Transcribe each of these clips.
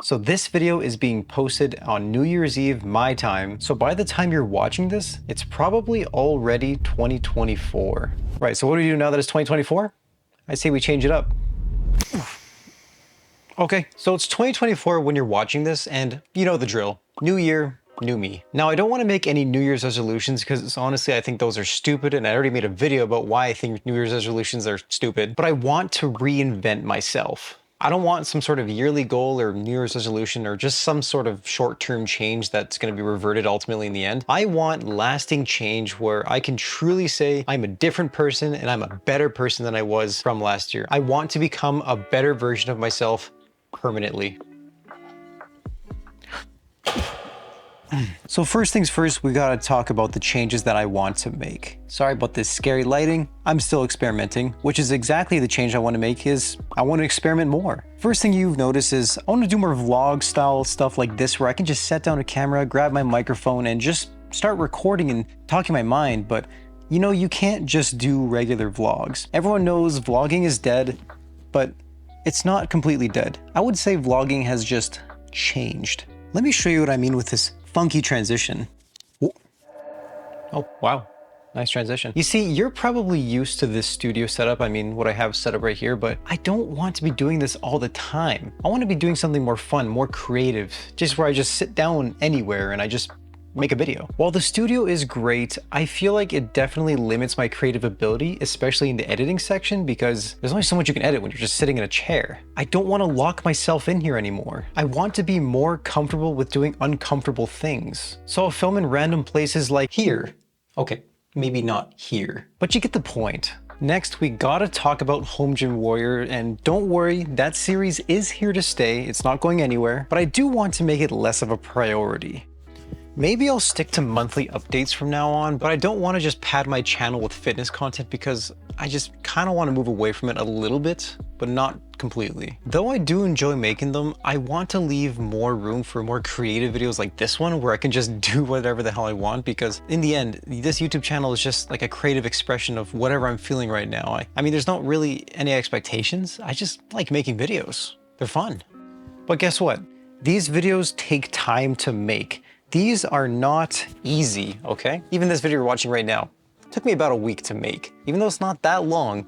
So this video is being posted on New Year's Eve my time. So by the time you're watching this, it's probably already 2024. Right, so what do we do now that it's 2024? I say we change it up. Okay, so it's 2024 when you're watching this, and you know the drill. New year, new me. Now, I don't want to make any New Year's resolutions because honestly, I think those are stupid, and I already made a video about why I think New Year's resolutions are stupid, but I want to reinvent myself. I don't want some sort of yearly goal or New Year's resolution or just some sort of short-term change that's going to be reverted ultimately in the end. I want lasting change where I can truly say I'm a different person and I'm a better person than I was from last year. I want to become a better version of myself permanently. So first things first, we gotta talk about the changes that I want to make. Sorry about this scary lighting. I'm still experimenting, which is exactly the change I want to make. Is I want to experiment more. First thing you've noticed is I want to do more vlog style stuff like this where I can just set down a camera, grab my microphone and just start recording and talking my mind. But you know, you can't just do regular vlogs. Everyone knows vlogging is dead, but it's not completely dead. I would say vlogging has just changed. Let me show you what I mean with this funky transition. Oh, wow. Nice transition. You see, you're probably used to this studio setup. I mean, what I have set up right here, but I don't want to be doing this all the time. I want to be doing something more fun, more creative, just where I just sit down anywhere and I just make a video. While the studio is great, I feel like it definitely limits my creative ability, especially in the editing section, because there's only so much you can edit when you're just sitting in a chair. I don't want to lock myself in here anymore. I want to be more comfortable with doing uncomfortable things. So I'll film in random places like here. Okay, maybe not here, but you get the point. Next, we gotta talk about Home Gym Warrior, and don't worry, that series is here to stay. It's not going anywhere, but I do want to make it less of a priority. Maybe I'll stick to monthly updates from now on, but I don't want to just pad my channel with fitness content because I just kind of want to move away from it a little bit, but not completely. Though I do enjoy making them, I want to leave more room for more creative videos like this one where I can just do whatever the hell I want, because in the end, this YouTube channel is just like a creative expression of whatever I'm feeling right now. I mean, there's not really any expectations. I just like making videos. They're fun. But guess what? These videos take time to make. These are not easy, okay? Even this video you're watching right now took me about a week to make. Even though it's not that long,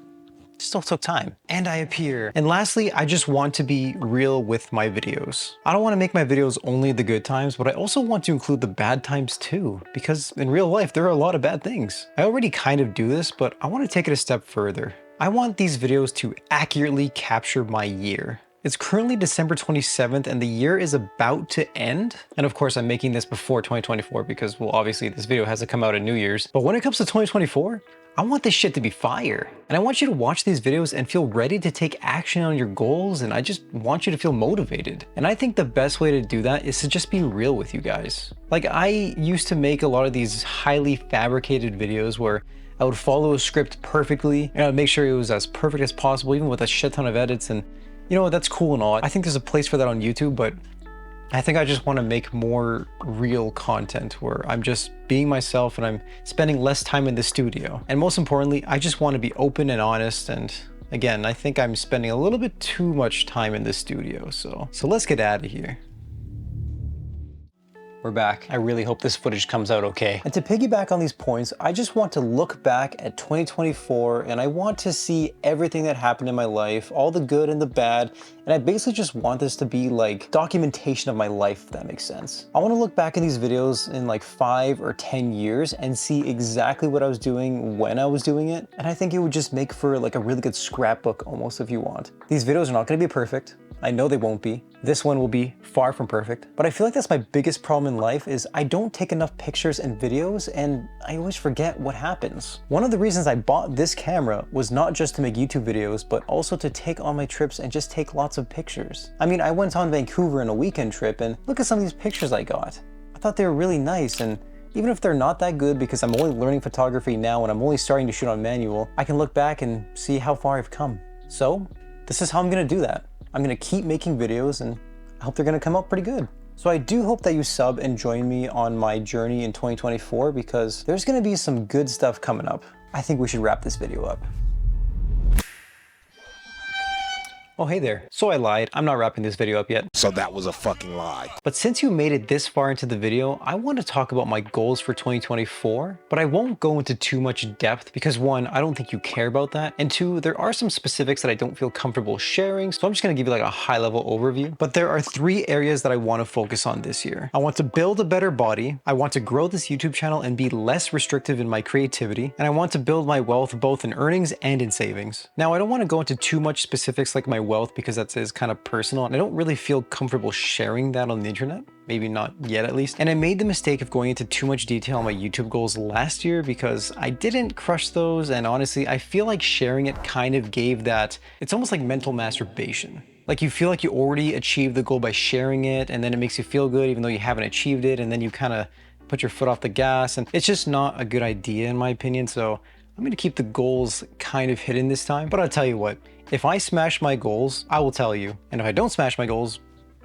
it still took time. And I appear. And lastly, I just want to be real with my videos. I don't want to make my videos only the good times, but I also want to include the bad times too, because in real life, there are a lot of bad things. I already kind of do this, but I want to take it a step further. I want these videos to accurately capture my year. It's currently December 27th and the year is about to end. And of course, I'm making this before 2024 because, well, obviously this video hasn't come out at New Year's. But when it comes to 2024, I want this shit to be fire. And I want you to watch these videos and feel ready to take action on your goals. And I just want you to feel motivated. And I think the best way to do that is to just be real with you guys. Like, I used to make a lot of these highly fabricated videos where I would follow a script perfectly and I would make sure it was as perfect as possible, even with a shit ton of edits. And you know, that's cool and all. I think there's a place for that on YouTube, but I think I just want to make more real content where I'm just being myself and I'm spending less time in the studio. And most importantly, I just want to be open and honest. And again, I think I'm spending a little bit too much time in the studio. So let's get out of here. We're back. I really hope this footage comes out okay. And to piggyback on these points, I just want to look back at 2024 and I want to see everything that happened in my life, all the good and the bad. And I basically just want this to be like documentation of my life, if that makes sense. I want to look back in these videos in like 5 or 10 years and see exactly what I was doing when I was doing it. And I think it would just make for like a really good scrapbook almost, if you want. These videos are not going to be perfect. I know they won't be. This one will be far from perfect, but I feel like that's my biggest problem in life is I don't take enough pictures and videos and I always forget what happens. One of the reasons I bought this camera was not just to make YouTube videos, but also to take on my trips and just take lots of pictures. I mean, I went on Vancouver on a weekend trip and look at some of these pictures I got. I thought they were really nice, and even if they're not that good because I'm only learning photography now and I'm only starting to shoot on manual, I can look back and see how far I've come. So this is how I'm gonna do that. I'm gonna keep making videos and I hope they're gonna come out pretty good. So I do hope that you sub and join me on my journey in 2024 because there's gonna be some good stuff coming up. I think we should wrap this video up. Oh, hey there. So I lied. I'm not wrapping this video up yet. So that was a fucking lie. But since you made it this far into the video, I want to talk about my goals for 2024, but I won't go into too much depth because one, I don't think you care about that, and two, there are some specifics that I don't feel comfortable sharing, so I'm just going to give you like a high level overview. But there are 3 areas that I want to focus on this year. I want to build a better body, I want to grow this YouTube channel and be less restrictive in my creativity, and I want to build my wealth both in earnings and in savings. Now, I don't want to go into too much specifics like my wealth because that is kind of personal, and I don't really feel comfortable sharing that on the internet. Maybe not yet at least. And I made the mistake of going into too much detail on my YouTube goals last year because I didn't crush those, and honestly, I feel like sharing it kind of gave that, it's almost like mental masturbation. Like you feel like you already achieved the goal by sharing it, and then it makes you feel good even though you haven't achieved it, and then you kind of put your foot off the gas, and it's just not a good idea in my opinion. So I'm gonna keep the goals kind of hidden this time, but I'll tell you what, if I smash my goals, I will tell you, and if I don't smash my goals,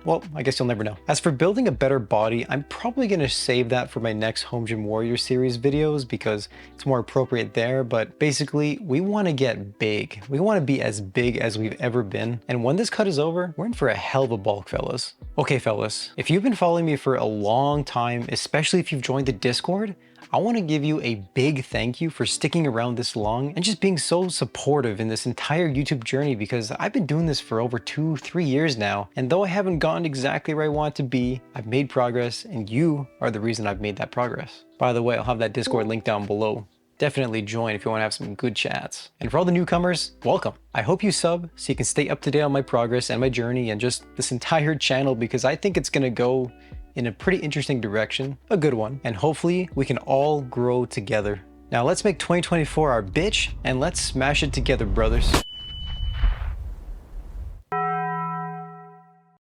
well, I guess you'll never know. As for building a better body, I'm probably going to save that for my next Home Gym Warrior series videos because it's more appropriate there. But basically, we want to get big. We want to be as big as we've ever been. And when this cut is over, we're in for a hell of a bulk, fellas. Okay, fellas, if you've been following me for a long time, especially if you've joined the Discord, I want to give you a big thank you for sticking around this long and just being so supportive in this entire YouTube journey, because I've been doing this for over 2-3 years now, and though I haven't gotten exactly where I want to be, I've made progress, and you are the reason I've made that progress. By the way, I'll have that Discord link down below. Definitely join if you want to have some good chats. And for all the newcomers, welcome. I hope you sub so you can stay up to date on my progress and my journey and just this entire channel, because I think it's gonna go in a pretty interesting direction, a good one, and hopefully we can all grow together. Now let's make 2024 our bitch and let's smash it together, brothers.